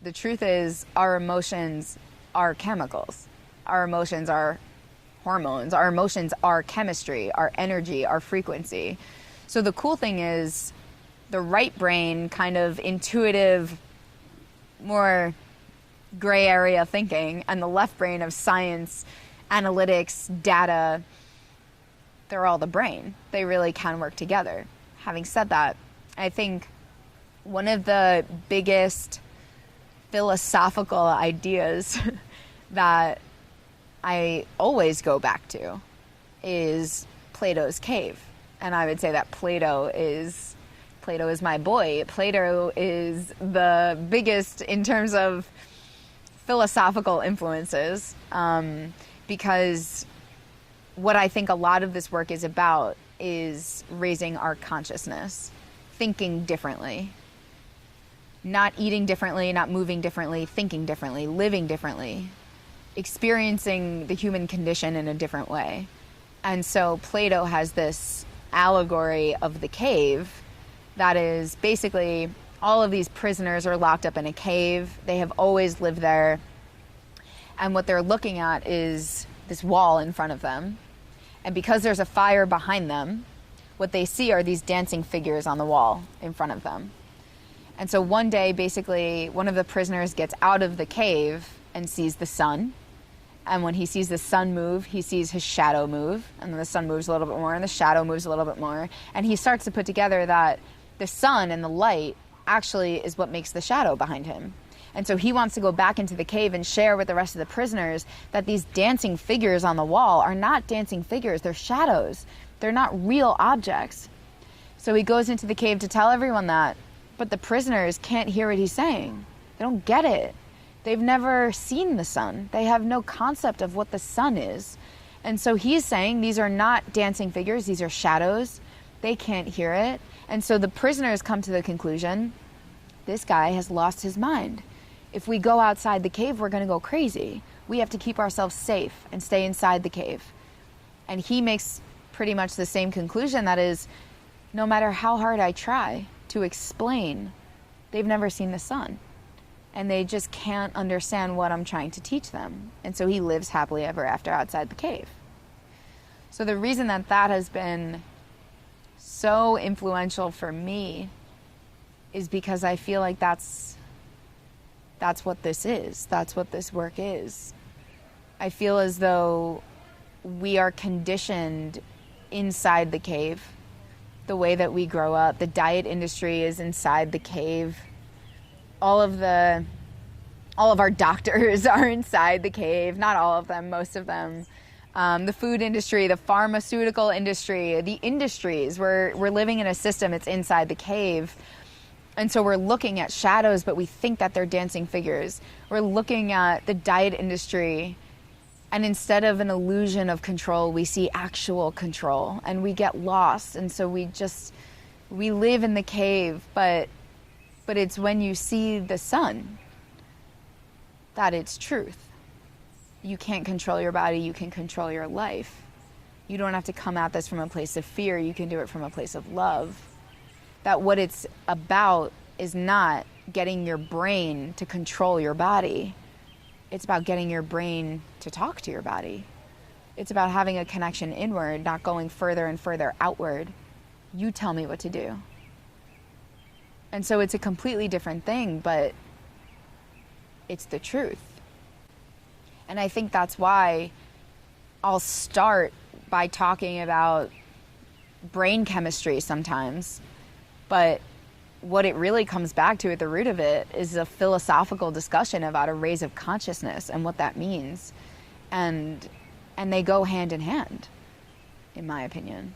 The truth is, our emotions are chemicals. Our emotions are hormones. Our emotions are chemistry, our energy, our frequency. So the cool thing is the right brain, kind of intuitive, more gray area thinking, and the left brain of science, analytics, data, they're all the brain. They really can work together. Having said that, I think one of the biggest philosophical ideas that I always go back to is Plato's cave. And I would say that Plato is my boy. Plato is the biggest in terms of philosophical influences, because what I think a lot of this work is about is raising our consciousness, thinking differently, not eating differently, not moving differently, thinking differently, living differently, experiencing the human condition in a different way. And so Plato has this allegory of the cave that is basically all of these prisoners are locked up in a cave. They have always lived there. And what they're looking at is this wall in front of them. And because there's a fire behind them, what they see are these dancing figures on the wall in front of them. And so one day, basically, one of the prisoners gets out of the cave and sees the sun. And when he sees the sun move, he sees his shadow move. And then the sun moves a little bit more, and the shadow moves a little bit more. And he starts to put together that the sun and the light actually is what makes the shadow behind him. And so he wants to go back into the cave and share with the rest of the prisoners that these dancing figures on the wall are not dancing figures, they're shadows. They're not real objects. So he goes into the cave to tell everyone that, but the prisoners can't hear what he's saying. They don't get it. They've never seen the sun. They have no concept of what the sun is. And so he's saying these are not dancing figures, these are shadows. They can't hear it. And so the prisoners come to the conclusion, this guy has lost his mind. If we go outside the cave, we're going to go crazy. We have to keep ourselves safe and stay inside the cave. And he makes pretty much the same conclusion, that is, no matter how hard I try to explain, they've never seen the sun. And they just can't understand what I'm trying to teach them. And so he lives happily ever after outside the cave. So the reason that that has been so influential for me is because I feel like that's what this is. That's what this work is. I feel as though we are conditioned inside the cave, the way that we grow up. The diet industry is inside the cave. All of our doctors are inside the cave. Not all of them, most of them. The food industry, the pharmaceutical industry, the industries. We're living in a system that's inside the cave. And so we're looking at shadows, but we think that they're dancing figures. We're looking at the diet industry, and instead of an illusion of control, we see actual control, and we get lost. And so we live in the cave, but it's when you see the sun that it's truth. You can't control your body, you can control your life. You don't have to come at this from a place of fear, you can do it from a place of love. That what it's about is not getting your brain to control your body. It's about getting your brain to talk to your body. It's about having a connection inward, not going further and further outward. You tell me what to do. And so it's a completely different thing, but it's the truth. And I think that's why I'll start by talking about brain chemistry sometimes. But what it really comes back to at the root of it is a philosophical discussion about a raise of consciousness and what that means. And they go hand in hand, in my opinion.